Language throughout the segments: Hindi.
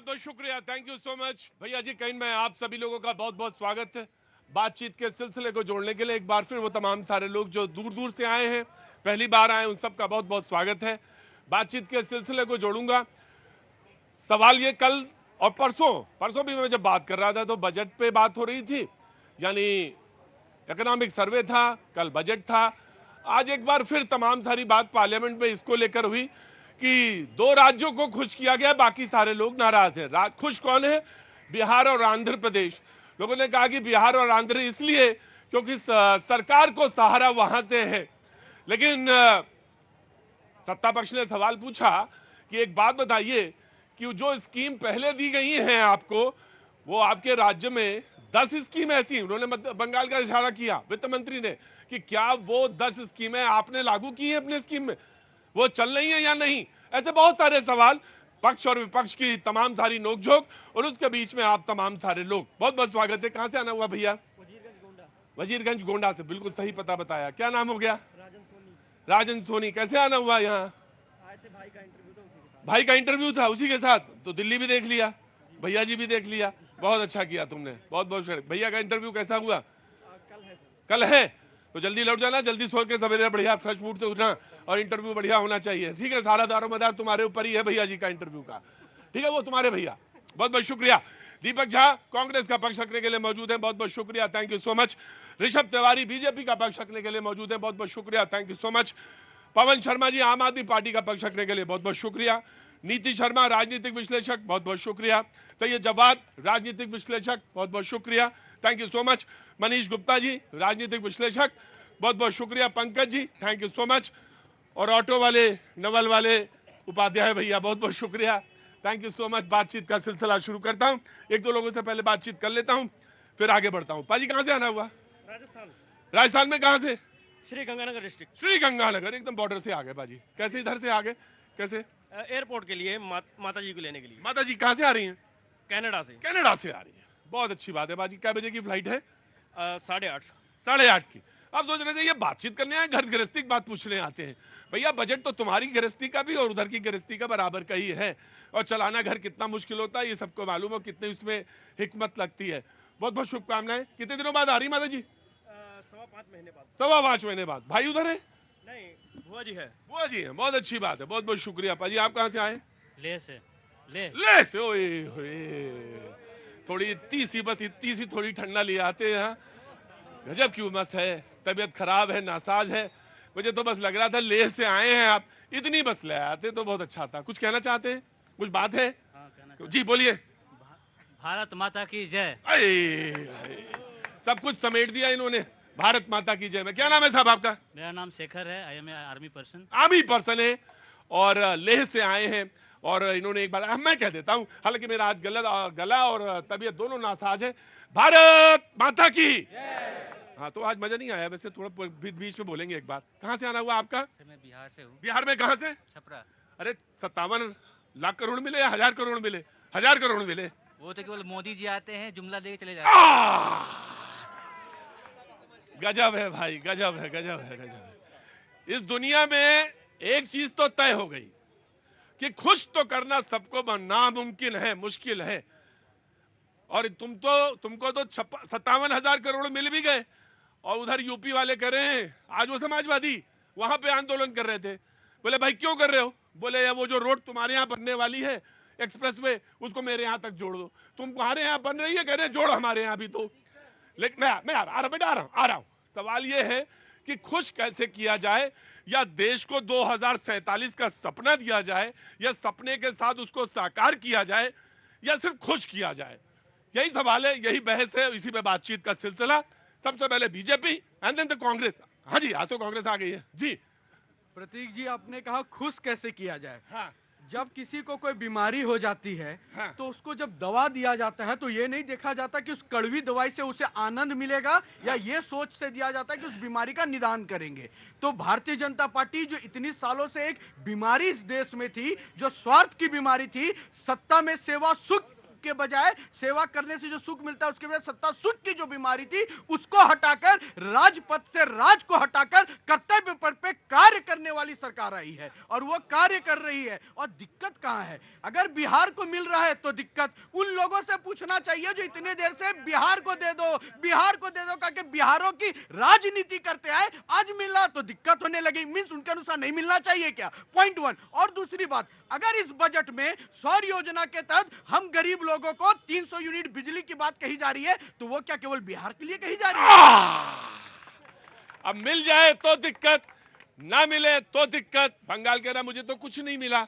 बहुत बहुत शुक्रिया, थैंक यू सो मच भैया जी। कहीं मैं आप सभी लोगों का बहुत बहुत स्वागत है बातचीत के सिलसिले को जोड़ने के लिए। एक बार फिर वो तमाम सारे लोग जो दूर दूर से आए हैं, पहली बार आए, उन सब का बहुत बहुत स्वागत है। बातचीत के सिलसिले को जोड़ूंगा। सवाल ये, कल और परसों भी मैं जब बात कर रहा था तो बजट पे बात हो रही थी, यानी इकोनॉमिक सर्वे था, कल बजट था। आज एक बार फिर तमाम सारी बात पार्लियामेंट में इसको लेकर हुई कि दो राज्यों को खुश किया गया, बाकी सारे लोग नाराज हैं। खुश कौन है? बिहार और आंध्र प्रदेश। लोगों ने कहा कि बिहार और आंध्र इसलिए क्योंकि सरकार को सहारा वहां से है। लेकिन सत्ता पक्ष ने सवाल पूछा कि एक बात बताइए कि जो स्कीम पहले दी गई हैं आपको, वो आपके राज्य में 10 स्कीम ऐसी, उन्होंने बंगाल का इशारा किया वित्त मंत्री ने, कि क्या वो 10 स्कीमें आपने लागू की हैं अपने स्कीम में, वो चल रही हैं या नहीं? ऐसे बहुत सारे सवाल, पक्ष और विपक्ष की तमाम सारी नोकझोंक, और उसके बीच में आप तमाम सारे लोग। बहुत बहुत स्वागत है। कहां से आना हुआ भैया? वजीरगंज गोंडा से। बिल्कुल सही पता बताया। क्या नाम हो गया? राजन सोनी। कैसे आना हुआ यहाँ? भाई का इंटरव्यू था, उसी के साथ तो दिल्ली भी देख लिया, भैया जी भी देख लिया। बहुत अच्छा किया तुमने, बहुत बहुत शुक्रिया। भैया का इंटरव्यू कैसा हुआ? कल है तो जल्दी लौट जाना, जल्दी सो के सवेरे बढ़िया फ्रेश मूड से उठना, और इंटरव्यू बढ़िया होना चाहिए, ठीक है? सारा दारोमदार तुम्हारे ऊपर ही है भैया जी का इंटरव्यू का, ठीक है? वो तुम्हारे भैया। बहुत बहुत शुक्रिया। दीपक झा कांग्रेस का पक्ष रखने के लिए मौजूद है, बहुत बहुत शुक्रिया, thank you so much. Rishabh Tiwari BJP का पक्ष रखने के लिए मौजूद है, बहुत बहुत शुक्रिया, thank you so much. Pawan Sharma ji आम आदमी पार्टी का पक्ष रखने के लिए बहुत बहुत शुक्रिया। नीति शर्मा राजनीतिक विश्लेषक, बहुत बहुत शुक्रिया। सैयद जवाद राजनीतिक विश्लेषक, बहुत बहुत शुक्रिया, thank you so much. Manish Gupta ji राजनीतिक विश्लेषक, बहुत बहुत शुक्रिया। Pankaj ji thank you so much. और ऑटो वाले नवल वाले उपाध्याय भैया, बहुत बहुत शुक्रिया, थैंक यू सो मच। बातचीत का सिलसिला शुरू करता हूँ, एक दो लोगों से पहले बातचीत कर लेता हूँ, फिर आगे बढ़ता हूँ। पाजी कहाँ से आना हुआ? राजस्थान में कहाँ से? श्री गंगानगर डिस्ट्रिक्ट। श्री गंगानगर, एकदम बॉर्डर से आ गए बाजी। कैसे इधर से आ गए? कैसे? एयरपोर्ट के लिए माता जी को लेने के लिए। माता जी कहाँ से आ रही हैं? कनाडा से। कनाडा से आ रही है, बहुत अच्छी बात है बाजी। क्या बजे की फ्लाइट है? 8:30। 8:30 की। अब सोच रहे थे ये बातचीत करने आए, घर गृहस्थी की बात पूछने आते हैं। भैया बजट तो तुम्हारी गृहस्थी का भी और उधर की गृहस्थी का बराबर का ही है, और चलाना घर कितना मुश्किल होता है ये सबको मालूम हो, कितने इसमें हिकमत लगती है। बहुत बहुत शुभकामनाएं। कितने दिनों बाद आ रही माता जी? 5.25 महीने बाद। 5.25 महीने बाद। भाई उधर है? नहीं, बुआ जी है। बुआ जी है, बहुत अच्छी बात है, बहुत बहुत शुक्रिया। पाजी आप कहाँ से आए? ले से। ले से। ओए होए, थोड़ी इतनी सी, बस इतनी सी थोड़ी ठंडा ले आते हैं यहाँ। गजब की उमस है, तबीयत खराब है, नासाज है। मुझे तो बस लग रहा था ले से आए हैं आप, इतनी बस ले आते तो बहुत अच्छा था। कुछ कहना चाहते हैं? कुछ बात है? जी बोलिए। भारत माता की जय। सब कुछ समेट दिया इन्होंने, भारत माता की जय में। क्या नाम है साहब आपका? मेरा नाम शेखर है, I am army person. Army person है और लेह से आए हैं, और इन्होंने एक बार मैं कह देता हूं, हालांकि मेरा आज गला और तबीयत दोनों नासाज है। भारत माता की। हाँ तो आज मजा नहीं आया, वैसे थोड़ा बीच में बोलेंगे एक बार। कहाँ से आना हुआ आपका? मैं बिहार से हूँ। बिहार में कहाँ से? छपरा। अरे 57 लाख करोड़ मिले या 1000 करोड़ मिले? 1000 करोड़ मिले। वो तो केवल मोदी जी आते हैं, जुमला देके चले जाते हैं। गजब है भाई, गजब है, गजब है, गजब है। इस दुनिया में एक चीज तो तय हो गई कि खुश तो करना सबको नामुमकिन है, मुश्किल है। और तुमको तो 57,000 करोड़ मिल भी गए, और उधर यूपी वाले कर रहे हैं, आज वो समाजवादी वहां पे आंदोलन कर रहे थे। बोले भाई क्यों कर रहे हो? बोले वो जो रोड तुम्हारे यहाँ बनने वाली है एक्सप्रेसवे, उसको मेरे यहाँ तक जोड़ दो। तुम्हारे यहाँ बन रही है, कह रहे जोड़ हमारे यहाँ भी तो। लेकिन मैं आ रहा हूँ। सवाल ये है कि खुश कैसे किया जाए, या देश को 2047 का सपना दिया जाए, या सपने के साथ उसको साकार किया जाए, या सिर्फ खुश किया जाए? यही सवाल है, यही बहस है, इसी पे बातचीत का सिलसिला। सबसे पहले BJP and then the Congress. हाँ जी, आज तो कांग्रेस आ गई है जी। प्रतीक जी, आपने कहा खुश कैसे किया जाए। हाँ। जब किसी को कोई बीमारी हो जाती है, हाँ। तो उसको जब दवा दिया जाता है तो ये नहीं देखा जाता कि उस कड़वी दवाई से उसे आनंद मिलेगा, या ये सोच से दिया जाता है कि उस बीमारी का निदान करेंगे। तो भारतीय जनता पार्टी जो इतनी सालों से एक बीमारी इस देश में थी, जो स्वार्थ की बीमारी थी, सत्ता में सेवा सुख के बजाय सेवा करने से जो सुख मिलता है उसके बजाय सत्ता सुख की जो बीमारी थी उसको हटाकर राजपथ से राज को हटाकर कर्तव्य पथ पे कार्य करने वाली सरकार आई है और वो कार्य कर रही है। और दिक्कत कहां है? अगर बिहार को मिल रहा है तो दिक्कत उन लोगों से पूछना चाहिए जो इतने देर से बिहार को दे दो, बिहार को दे दो करके बिहारों की राजनीति करते आए, आज मिला तो दिक्कत होने लगी। मींस उनके अनुसार नहीं मिलना चाहिए क्या? Point one. और दूसरी बात, अगर इस बजट में सौर योजना के तहत हम गरीब लोगों को 300 यूनिट बिजली की बात कही जा रही है तो वो क्या केवल बिहार के लिए कही जा रही है? अब मिल जाए तो दिक्कत, ना मिले तो दिक्कत। बंगाल कह रहा मुझे तो कुछ नहीं मिला।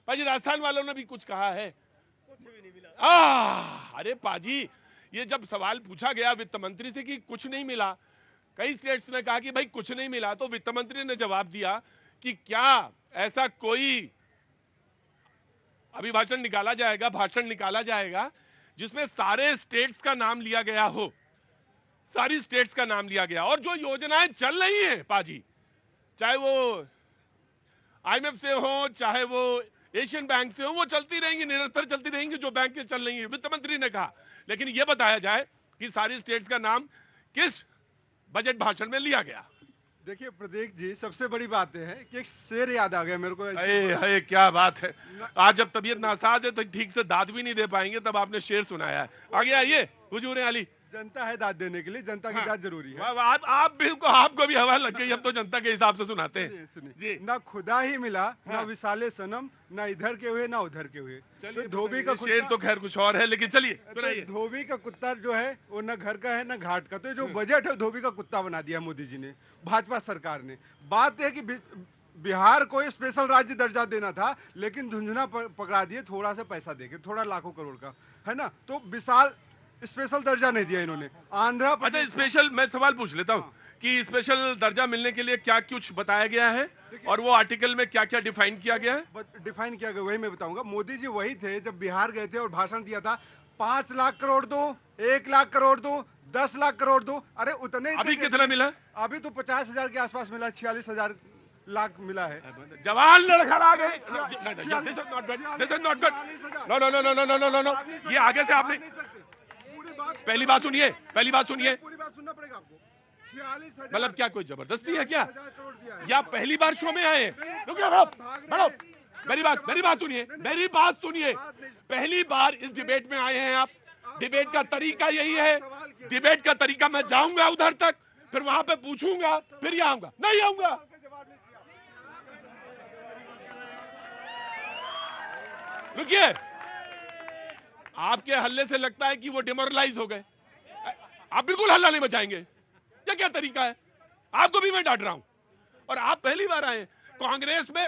पाजी राजस्थान वालों ने भी कुछ कहा है? कुछ भी नहीं मिला। अरे पाजी, ये जब सवाल पूछा गया वित्त मंत्री से कि कुछ नहीं मिला, कई स्टेट्स ने कहा कि भाई कुछ नहीं मिला, तो वित्त मंत्री ने जवाब दिया कि क्या ऐसा कोई अभिभाषण निकाला जाएगा जिसमें सारे स्टेट्स का नाम लिया गया हो, सारी स्टेट्स का नाम लिया गया। और जो योजनाएं चल रही हैं पाजी, चाहे वो आईएमएफ से हो, चाहे वो एशियन बैंक से हो, वो चलती रहेंगी, निरंतर चलती रहेंगी जो बैंक के चल रही है, वित्त मंत्री ने कहा। लेकिन ये बताया जाए कि सारी स्टेट्स का नाम किस बजट भाषण में लिया गया। देखिए प्रदीप जी, सबसे बड़ी बात है कि एक शेर याद आ गया मेरे को। अरे क्या बात है, आज जब तबियत नासाज है तो ठीक से दाद भी नहीं दे पाएंगे, तब आपने शेर सुनाया है। आगे आइए हुजूर अली। जनता है दाद देने के लिए, जनता की दाद जरूरी है। आपको भी हवा लग गई, अब तो जनता के हिसाब से सुनाते हैं। सुनिए, ना खुदा ही मिला, ना विसाले सनम, ना इधर के हुए ना उधर के हुए। तो धोबी का शेर तो खैर कुछ और है, लेकिन चलिए तो धोबी का कुत्ता जो है वो ना घर का है ना घाट का। तो जो बजट है धोबी का कुत्ता बना दिया मोदी जी ने, भाजपा सरकार ने। बात है कि बिहार को स्पेशल राज्य दर्जा देना था, लेकिन झुंझुना पकड़ा दिए थोड़ा सा पैसा देके, थोड़ा लाखों करोड़ का, है ना। तो विशाल स्पेशल दर्जा नहीं दिया इन्होंने। आंध्र अच्छा, स्पेशल मैं सवाल पूछ लेता हूँ कि स्पेशल दर्जा मिलने के लिए क्या कुछ बताया गया है और वो आर्टिकल में क्या क्या डिफाइन किया गया है? डिफाइन किया गया वही मैं बताऊंगा। मोदी जी वही थे जब बिहार गए थे और भाषण दिया था, 5 लाख करोड़ दो, 1 लाख करोड़ दो, 10 लाख करोड़ दो। अरे उतने अभी कितना मिला? अभी तो 50,000 के आसपास मिला, 46,000 लाख मिला है। जवान लड़खड़ा गए। This is not good. No no no no no no no, ये आगे से आपने पहली बात सुनिए, पूरी बात सुनना पड़ेगा आपको। मतलब क्या कोई जबरदस्ती है क्या, या पहली बार शो में आए? मेरी बात सुनिए, पहली बार इस डिबेट में आए हैं आप। डिबेट का तरीका यही है, डिबेट का तरीका मैं जाऊंगा उधर तक, फिर वहां पे पूछूंगा, फिर यहाँ आऊंगा, नहीं आऊंगा। रुकिए, आपके हल्ले से लगता है कि वो डिमोरलाइज हो गए। आप बिल्कुल हल्ला नहीं बचाएंगे, ये क्या तरीका है? आपको भी मैं डांट रहा हूं, और आप पहली बार आए। कांग्रेस में